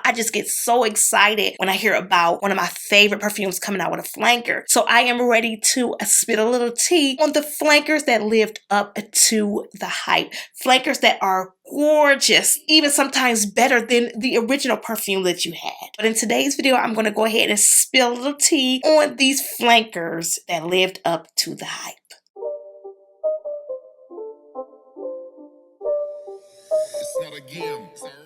I just get so excited when I hear about one of my favorite perfumes coming out with a flanker. So I am ready to spill a little tea on the flankers that lived up to the hype. Flankers that are gorgeous, even sometimes better than the original perfume that you had. But in today's video, I'm going to go ahead and spill a little tea on these flankers that lived up to the hype.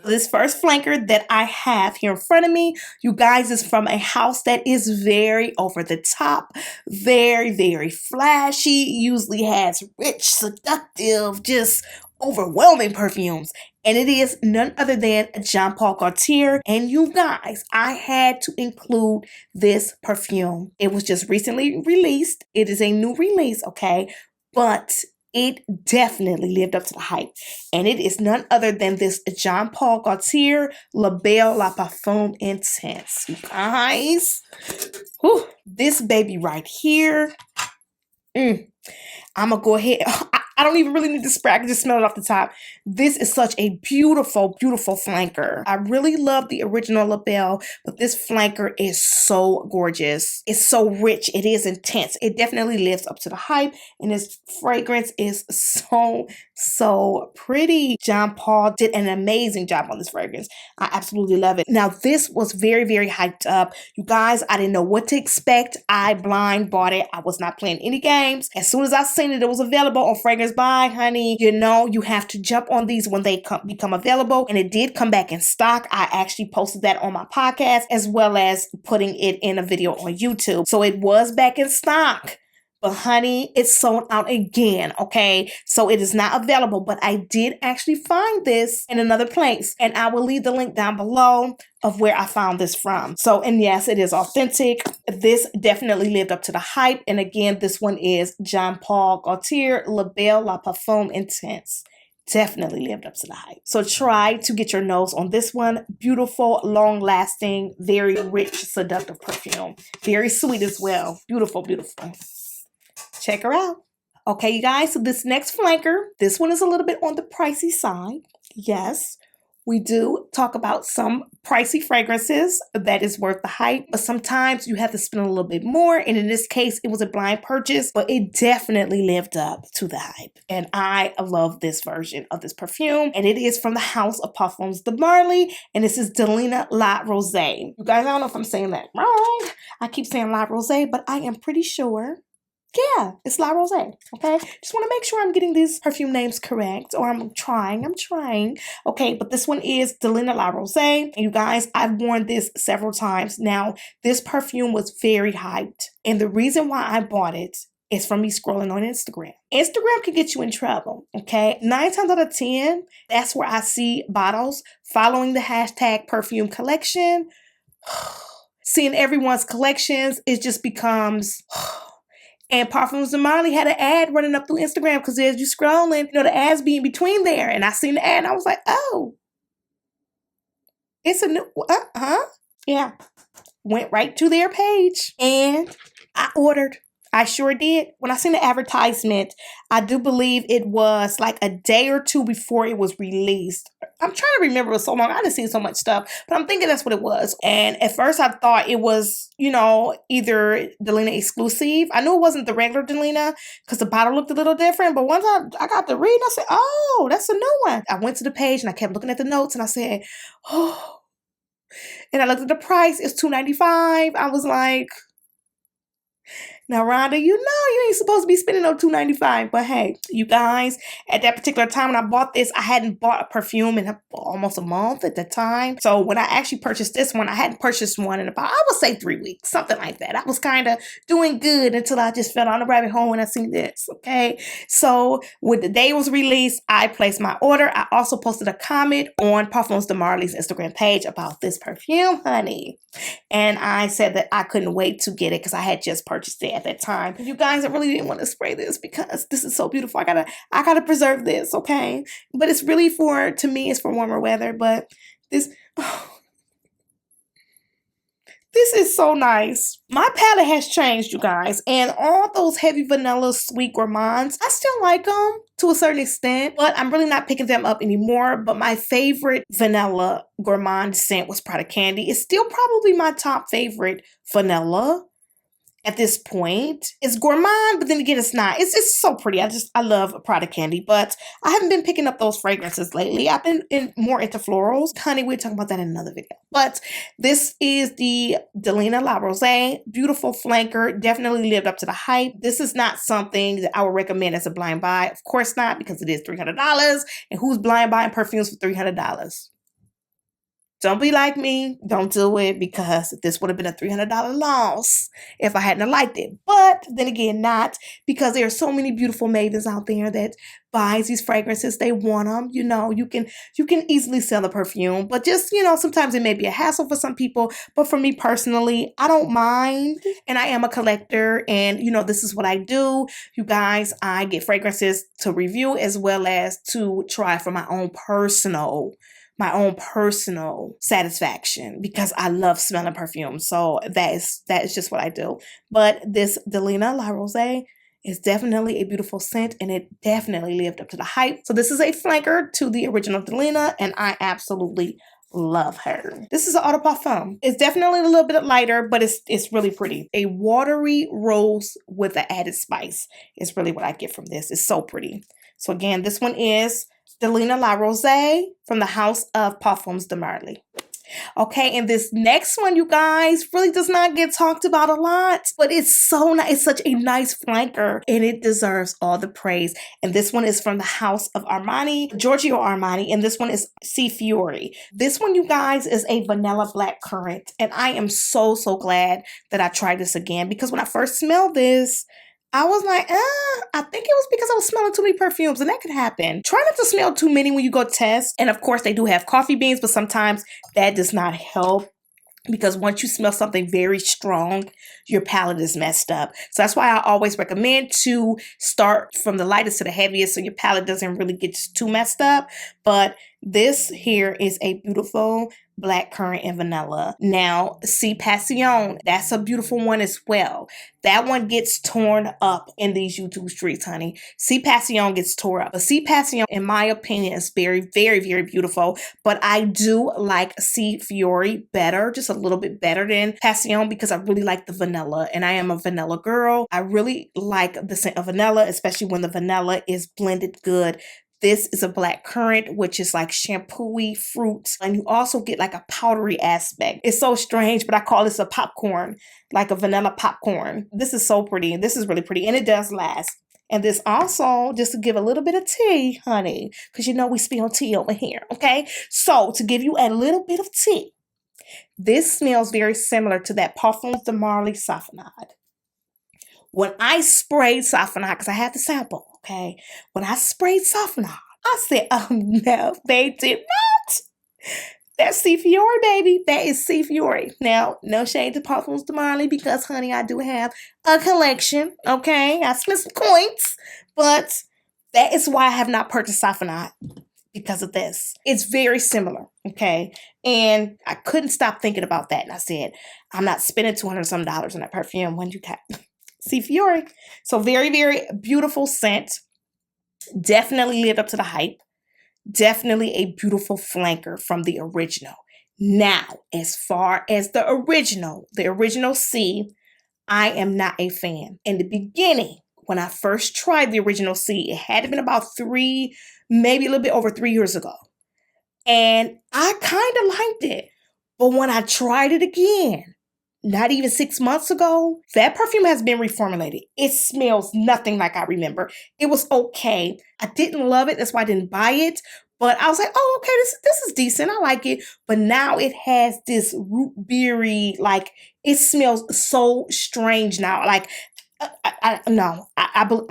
This first flanker that I have here in front of me, you guys, is from a house that is very over the top, very, very flashy, usually has rich, seductive, just overwhelming perfumes. And it is none other than Jean Paul Gaultier. And you guys, I had to include this perfume. It was just recently released. It is a new release, okay? But it definitely lived up to the hype. And it is none other than this Jean Paul Gaultier Labelle La Perfume Intense. You guys, whew, this baby right here. I'm going to go ahead. I don't even really need to spray. I can just smell it off the top. This is such a beautiful, beautiful flanker. I really love the original Labelle, but this flanker is so gorgeous. It's so rich. It is intense. It definitely lives up to the hype, and this fragrance is so pretty. Jean Paul did an amazing job on this fragrance. I absolutely love it. Now, this was very, very hyped up. You guys, I didn't know what to expect. I blind bought it. I was not playing any games. As soon as I seen it was available on Fragrance Buy, honey, you know, you have to jump on these when they become available. And it did come back in stock. I actually posted that on my podcast, as well as putting it in a video on YouTube. So it was back in stock. But honey, it's sold out again, okay? So it is not available, but I did actually find this in another place. And I will leave the link down below of where I found this from. So, and yes, it is authentic. This definitely lived up to the hype. And again, this one is Jean Paul Gaultier Labelle La Perfume Intense. Definitely lived up to the hype. So try to get your nose on this one. Beautiful, long-lasting, very rich, seductive perfume. Very sweet as well. Beautiful, beautiful. Check her out. Okay, you guys, so this next flanker, this one is a little bit on the pricey side. Yes, we do talk about some pricey fragrances that is worth the hype, but sometimes you have to spend a little bit more. And in this case, it was a blind purchase, but it definitely lived up to the hype. And I love this version of this perfume. And it is from the house of Parfums de Marly. And this is Delina La Rosae. You guys, I don't know if I'm saying that wrong. I keep saying La Rosae, but I am pretty sure. Yeah, it's La Rosae, okay? Just want to make sure I'm getting these perfume names correct, or I'm trying. Okay, but this one is Delina La Rosae. And you guys, I've worn this several times. Now, this perfume was very hyped. And the reason why I bought it is from me scrolling on Instagram. Instagram can get you in trouble, okay? 9 times out of 10, that's where I see bottles following the hashtag perfume collection. Seeing everyone's collections, it just becomes... And Parfums de Marly had an ad running up through Instagram because as you scrolling, you know, the ads be in between there. And I seen the ad and I was like, oh, it's a new, yeah. Went right to their page and I ordered. I sure did. When I seen the advertisement, I do believe it was like a day or two before it was released. I'm trying to remember, it was so long. I done seen so much stuff, but I'm thinking that's what it was. And at first I thought it was, you know, either Delina exclusive. I knew it wasn't the regular Delina because the bottle looked a little different. But once I got to read, I said, oh, that's a new one. I went to the page and I kept looking at the notes and I said, oh. And I looked at the price. It's $2.95. I was like... Now, Rhonda, you know you ain't supposed to be spending no $2.95, but hey, you guys, at that particular time when I bought this, I hadn't bought a perfume in almost a month at the time. So when I actually purchased this one, I hadn't purchased one in about, I would say 3 weeks, something like that. I was kind of doing good until I just fell on the rabbit hole and I seen this, okay? So when the day was released, I placed my order. I also posted a comment on Parfums de Marly's Instagram page about this perfume, honey. And I said that I couldn't wait to get it because I had just purchased it at that time. You guys, I really didn't want to spray this because this is so beautiful. I gotta preserve this, okay? But it's really to me, it's for warmer weather. But this This is so nice. My palette has changed, you guys, and all those heavy vanilla sweet gourmands, I still like them to a certain extent, but I'm really not picking them up anymore. But my favorite vanilla gourmand scent was Prada Candy. It's still probably my top favorite vanilla at this point. It's gourmand, but then again, it's not. It's so pretty. I love Prada Candy, but I haven't been picking up those fragrances lately. I've been more into florals. Honey, we'll talk about that in another video. But this is the Delina La Rosae. Beautiful flanker. Definitely lived up to the hype. This is not something that I would recommend as a blind buy. Of course not, because it is $300. And who's blind buying perfumes for $300? Don't be like me. Don't do it, because this would have been a $300 loss if I hadn't liked it. But then again, not, because there are so many beautiful mavens out there that buys these fragrances. They want them. You know, you can easily sell the perfume, but just, you know, sometimes it may be a hassle for some people. But for me personally, I don't mind, and I am a collector, and you know, this is what I do. You guys, I get fragrances to review as well as to try for my own personal satisfaction, because I love smelling perfume. So that is just what I do. But this Delina La Rosae is definitely a beautiful scent, and it definitely lived up to the hype. So this is a flanker to the original Delina, and I absolutely love her. This is an Eau de Parfum. It's definitely a little bit lighter, but it's really pretty. A watery rose with an added spice is really what I get from this. It's so pretty. So again, this one is Delina La Rosae from the House of Parfums de Marly. Okay, and this next one, you guys, really does not get talked about a lot, but it's so nice. It's such a nice flanker, and it deserves all the praise. And this one is from the House of Armani, Giorgio Armani, and this one is Seafiori. This one, you guys, is a vanilla black currant, and I am so glad that I tried this again, because when I first smelled this, I was like, I think it was because I was smelling too many perfumes, and that could happen. Try not to smell too many when you go test. And of course, they do have coffee beans, but sometimes that does not help, because once you smell something very strong, your palate is messed up. So that's why I always recommend to start from the lightest to the heaviest, so your palate doesn't really get too messed up. But this here is a beautiful black currant and vanilla. Now, C Passion, that's a beautiful one as well. That one gets torn up in these YouTube streets, honey. C Passion gets tore up. But C Passion, in my opinion, is very beautiful. But I do like Seafiori better, just a little bit better than Passion, because I really like the vanilla, and I am a vanilla girl. I really like the scent of vanilla, especially when the vanilla is blended good. This is a black currant, which is like shampoo-y fruit. And you also get like a powdery aspect. It's so strange, but I call this a popcorn, like a vanilla popcorn. This is so pretty. This is really pretty, and it does last. And this also, just to give a little bit of tea, honey, because you know we spill tea over here, okay? So to give you a little bit of tea, this smells very similar to that Parfums de Marly Safenade. When I sprayed Safenade, because I had the sample, okay? When I sprayed Safenade, I said, oh no, they did not. That's Seafiori, baby. That is Seafiori. Now, no shade to Parfums de Marly, because, honey, I do have a collection, okay? I spent some coins, but that is why I have not purchased Safenade, because of this. It's very similar, okay? And I couldn't stop thinking about that. And I said, I'm not spending $200 some on that perfume when you got Seafiori. So very beautiful scent. Definitely lived up to the hype. Definitely a beautiful flanker from the original. Now, as far as the original C, I am not a fan. In the beginning, when I first tried the original C, it had been about 3, maybe a little bit over 3 years ago. And I kind of liked it. But when I tried it again, not even 6 months ago, that perfume has been reformulated. It smells nothing like I remember. It was okay. I didn't love it. That's why I didn't buy it. But I was like, oh, okay, this is decent. I like it. But now it has this root beery, like, it smells so strange now. Like, I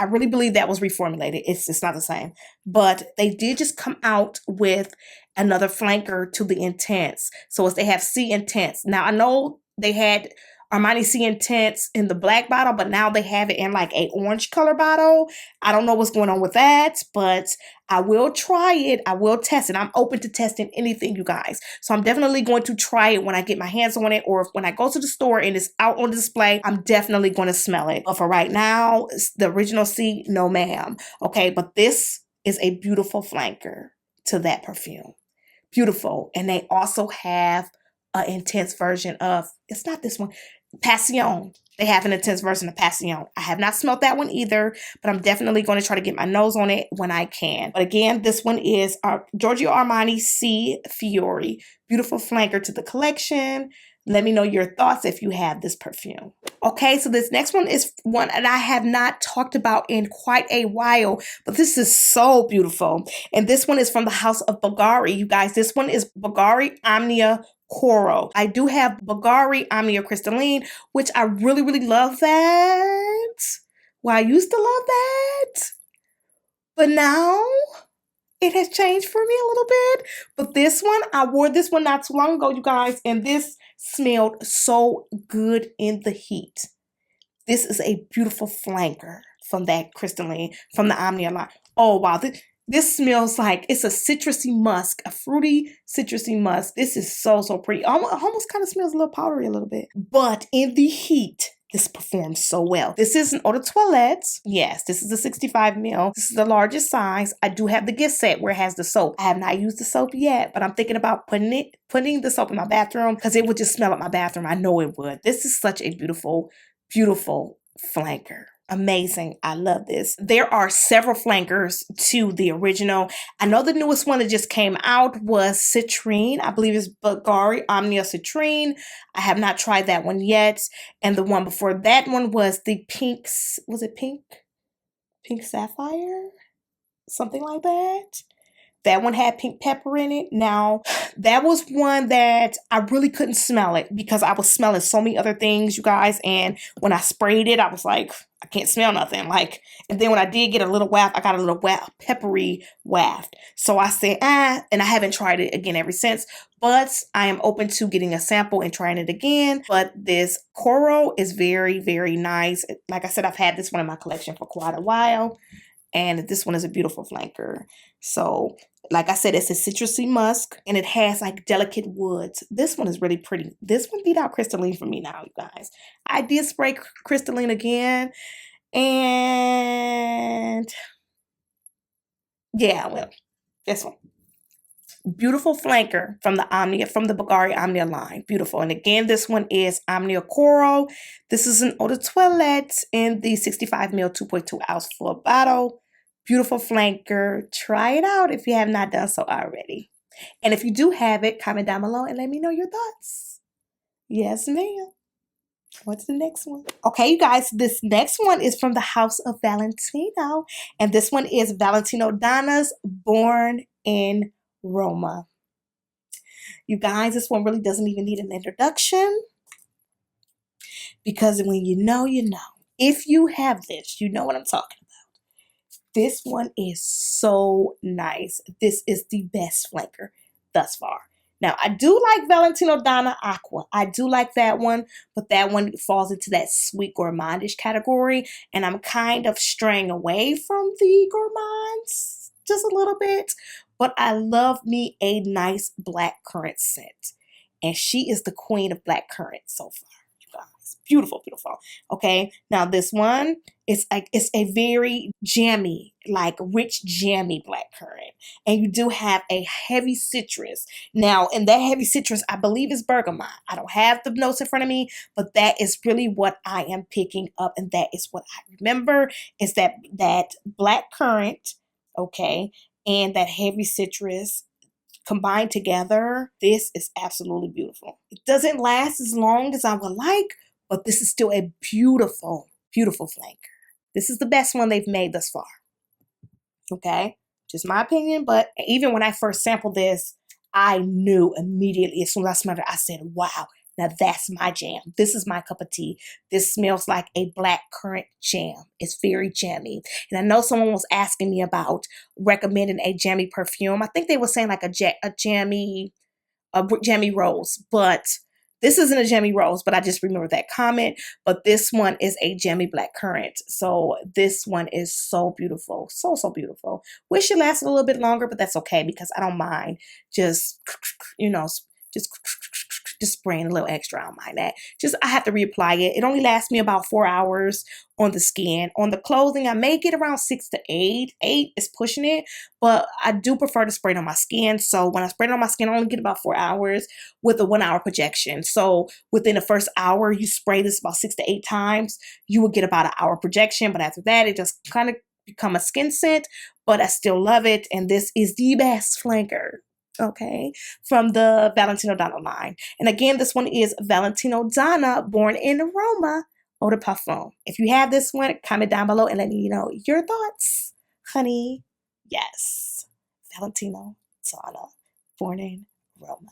really believe that was reformulated. It's not the same. But they did just come out with another flanker to the Intense. So as they have C Intense. Now, I know they had Armani Sea Intense in the black bottle, but now they have it in like a orange color bottle. I don't know what's going on with that, but I will try it. I will test it. I'm open to testing anything, you guys. So I'm definitely going to try it when I get my hands on it, or if when I go to the store and it's out on display, I'm definitely going to smell it. But for right now, it's the Original C, no ma'am. Okay, but this is a beautiful flanker to that perfume. Beautiful. And they also have an intense version of, it's not this one, Passion. They have an intense version of Passion. I have not smelled that one either, but I'm definitely going to try to get my nose on it when I can. But again, this one is Giorgio Armani Seafiori. Beautiful flanker to the collection. Let me know your thoughts if you have this perfume. Okay, so this next one is one that I have not talked about in quite a while, but this is so beautiful. And this one is from the house of Bvlgari, you guys. This one is Bvlgari Omnia Coral. I do have Bvlgari Omnia Crystalline, which I really, really love that. Well, I used to love that, but now it has changed for me a little bit. But this one, I wore this one not too long ago, you guys, and this smelled so good in the heat. This is a beautiful flanker from that crystalline, from the Omnia line. Oh, wow. This smells like it's a citrusy musk, a fruity citrusy musk. This is so, so pretty. Almost kind of smells a little powdery a little bit. But in the heat, this performs so well. This is an eau de toilette. Yes, this is a 65 ml. This is the largest size. I do have the gift set where it has the soap. I have not used the soap yet, but I'm thinking about putting the soap in my bathroom because it would just smell up my bathroom. I know it would. This is such a beautiful, beautiful flanker. Amazing. I love this. There are several flankers to the original. I know the newest one that just came out was Citrine. I believe it's Bvlgari Omnia Citrine. I have not tried that one yet. And the one before that one was the pink, was it pink? Pink Sapphire? Something like that. That one had pink pepper in it. Now, that was one that I really couldn't smell it because I was smelling so many other things, you guys. And when I sprayed it, I was like, I can't smell nothing. And then when I did get a little waft, I got a little peppery waft. So I said, and I haven't tried it again ever since. But I am open to getting a sample and trying it again. But this coral is very, very nice. Like I said, I've had this one in my collection for quite a while. And this one is a beautiful flanker. So, like I said, it's a citrusy musk, and it has like delicate woods. This one is really pretty. This one beat out crystalline for me now, you guys. I did spray crystalline again, and yeah, well, this one. Beautiful flanker from the Bvlgari Omnia line. Beautiful. And again, this one is Omnia Coral. This is an eau de toilette in the 65 ml 2.2 ounce full bottle. Beautiful flanker. Try it out if you have not done so already. And if you do have it, comment down below and let me know your thoughts. Yes, ma'am. What's the next one? Okay, you guys, this next one is from the house of Valentino. And this one is Valentino Donna's Born in Roma. You guys, this one really doesn't even need an introduction because when you know, you know. If you have this, you know what I'm talking about. This one is so nice. This is the best flanker thus far. Now, I do like Valentino Donna Aqua. I do like that one, but that one falls into that sweet gourmandish category, and I'm kind of straying away from the gourmands just a little bit, but I love me a nice black currant scent, and she is the queen of black currant so far, you guys. Beautiful, beautiful. Okay, now this one is like, it's a very jammy, like rich jammy black currant, and you do have a heavy citrus. Now, in that heavy citrus, I believe is bergamot. I don't have the notes in front of me, but that is really what I am picking up, and that is what I remember is that black currant, okay, and that heavy citrus combined together. This is absolutely beautiful. It doesn't last as long as I would like, but this is still a beautiful, beautiful flanker. This is the best one they've made thus far. Okay, just my opinion, but even when I first sampled this, I knew immediately as soon as I smelled it, I said, wow, now that's my jam. This is my cup of tea. This smells like a black currant jam. It's very jammy. And I know someone was asking me about recommending a jammy perfume. I think they were saying like a jammy rose, but This isn't a Jammy Rose, but I just remembered that comment. But this one is a Jammy Black Currant. So this one is so beautiful. So, so beautiful. Wish it lasted a little bit longer, but that's okay because I don't mind just, you know, just spraying a little extra. I don't mind that. Just, I have to reapply it. It only lasts me about 4 hours on the skin. On the clothing, I may get around 6 to 8. 8 is pushing it, but I do prefer to spray it on my skin. So when I spray it on my skin, I only get about 4 hours with a 1 hour projection. So within the first hour, you spray this about 6 to 8 times, you will get about an hour projection. But after that, it just kind of become a skin scent, but I still love it. And this is the best flanker, okay, from the Valentino Donna line. And again, this one is Valentino Donna, Born in Roma, Eau de Parfum. If you have this one, comment down below and let me know your thoughts, honey. Yes, Valentino Donna, Born in Roma.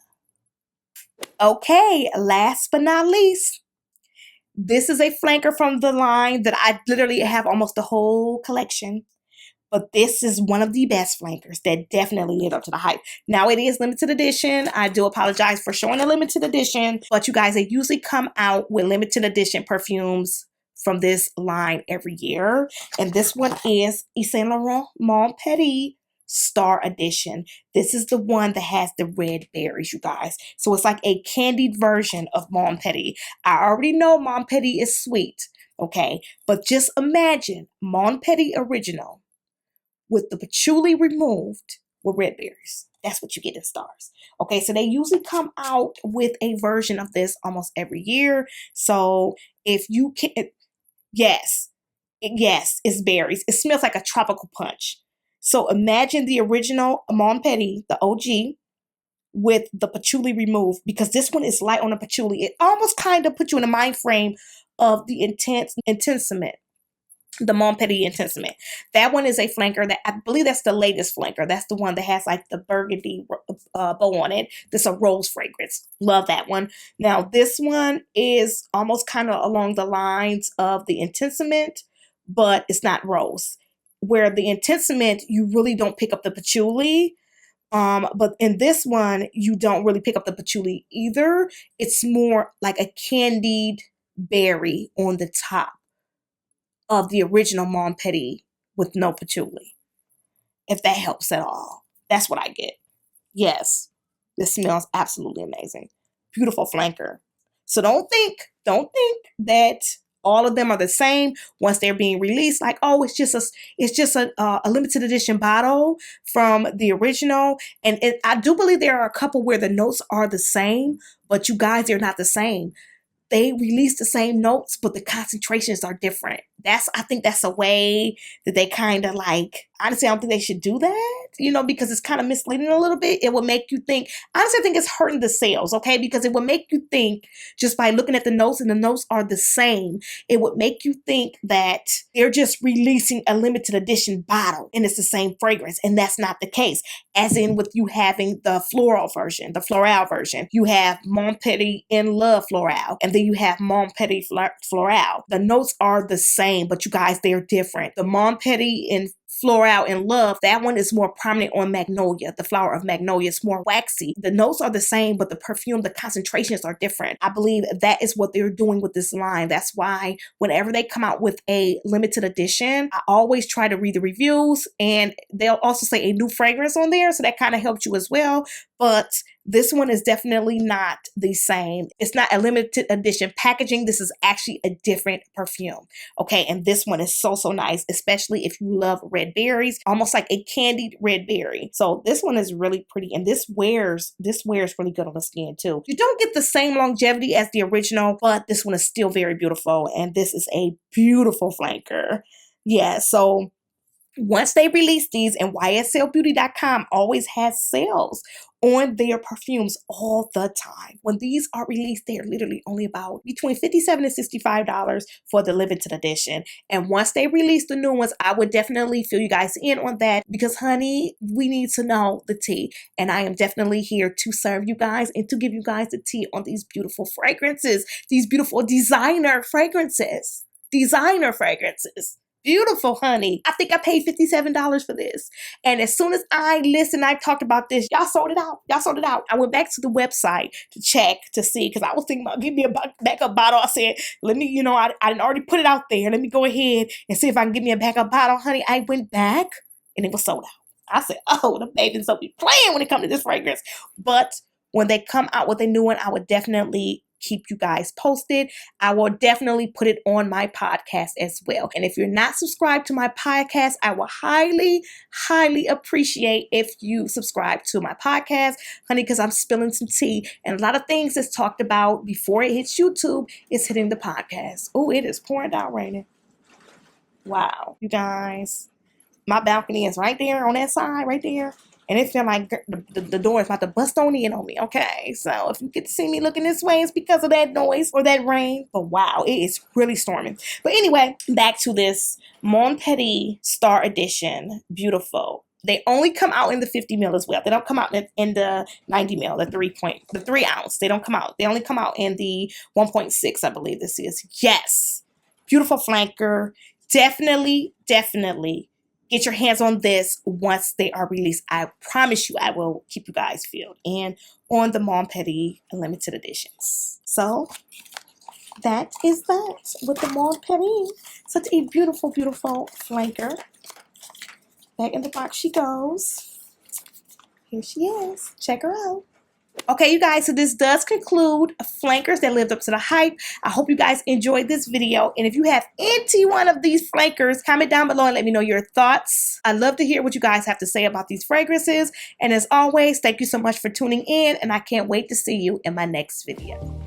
Okay, last but not least, this is a flanker from the line that I literally have almost the whole collection. But this is one of the best flankers that definitely lived up to the hype. Now it is limited edition. I do apologize for showing a limited edition, but you guys, they usually come out with limited edition perfumes from this line every year. And this one is Yves Saint Laurent Mon Petit Star Edition. This is the one that has the red berries, you guys. So it's like a candied version of Mon Petit. I already know Mon Petit is sweet, okay? But just imagine Mon Petit Original with the patchouli removed with red berries. That's what you get in stars. Okay, so they usually come out with a version of this almost every year. So if you can, yes, it's berries. It smells like a tropical punch. So imagine the original Mon Petit, the OG, with the patchouli removed, because this one is light on the patchouli. It almost kind of puts you in the mind frame of the Intensament, the Mon Petit Intensament. That one is a flanker that I believe that's the latest flanker. That's the one that has like the burgundy bow on it. This is a rose fragrance. Love that one. Now this one is almost kind of along the lines of the Intensament, but it's not rose. Where the Intensament, you really don't pick up the patchouli. But in this one, you don't really pick up the patchouli either. It's more like a candied berry on the top of the original Mon Petit with no patchouli, if that helps at all. That's what I get. Yes, this smells absolutely amazing. Beautiful flanker. So don't think that all of them are the same once they're being released. Like, oh, it's just a limited edition bottle from the original. And I do believe there are a couple where the notes are the same, but you guys, they're not the same. They release the same notes, but the concentrations are different. I think that's a way that they kind of like, honestly, I don't think they should do that, because it's kind of misleading a little bit. It would make you think, honestly, I think it's hurting the sales, okay? Because it would make you think, just by looking at the notes and the notes are the same, it would make you think that they're just releasing a limited edition bottle and it's the same fragrance. And that's not the case. As in with you having the floral version, you have Mon Petit in Love Floral, and then you have Mon Petit Floral. The notes are the same, but you guys, they're different. The Mon Petit in Floral in Love, that one is more prominent on Magnolia. The flower of Magnolia is more waxy. The notes are the same, but the perfume, the concentrations are different. I believe that is what they're doing with this line. That's why whenever they come out with a limited edition, I always try to read the reviews, and they'll also say a new fragrance on there, so that kind of helps you as well. But this one is definitely not the same. It's not a limited edition packaging. This is actually a different perfume. Okay, and this one is so, so nice, especially if you love red berries, almost like a candied red berry. So this one is really pretty, and this wears really good on the skin too. You don't get the same longevity as the original, but this one is still very beautiful, and this is a beautiful flanker. Yeah, so once they release these, and YSLBeauty.com always has sales on their perfumes all the time. When these are released, they are literally only about between $57 and $65 for the limited edition. And once they release the new ones, I would definitely fill you guys in on that, because honey, we need to know the tea. And I am definitely here to serve you guys and to give you guys the tea on these beautiful fragrances, these beautiful designer fragrances. beautiful, honey. I think I paid $57 for this. And as soon as I talked about this, y'all sold it out. Y'all sold it out. I went back to the website to check to see, because I was thinking about give me a backup bottle. I said, let me, I didn't already put it out there. Let me go ahead and see if I can get me a backup bottle, honey. I went back and it was sold out. I said, oh, the babies don't be playing when it comes to this fragrance. But when they come out with a new one, I would definitely keep you guys posted. I will definitely put it on my podcast as well. And if you're not subscribed to my podcast, I will highly, highly appreciate if you subscribe to my podcast, honey, because I'm spilling some tea. And a lot of things that's talked about before it hits YouTube is hitting the podcast. Oh, it is pouring down raining. Wow, you guys. My balcony is right there on that side, right there. And it feels like the door is about to bust on in on me, okay? So if you get to see me looking this way, it's because of that noise or that rain. But wow, it is really storming. But anyway, back to this Mon Petit Star Edition. Beautiful. They only come out in the 50 ml as well. They don't come out in the 90 ml, the 3 ounce. They don't come out. They only come out in the 1.6, I believe this is. Yes. Beautiful flanker. Definitely, definitely get your hands on this once they are released. I promise you I will keep you guys filled and on the Mon Petit limited editions. So that is that with the Mon Petit. Such a beautiful, beautiful flanker. Back in the box she goes. Here she is. Check her out. Okay, you guys, so this does conclude flankers that lived up to the hype. I hope you guys enjoyed this video. And if you have any one of these flankers, comment down below and let me know your thoughts. I'd love to hear what you guys have to say about these fragrances. And as always, thank you so much for tuning in. And I can't wait to see you in my next video.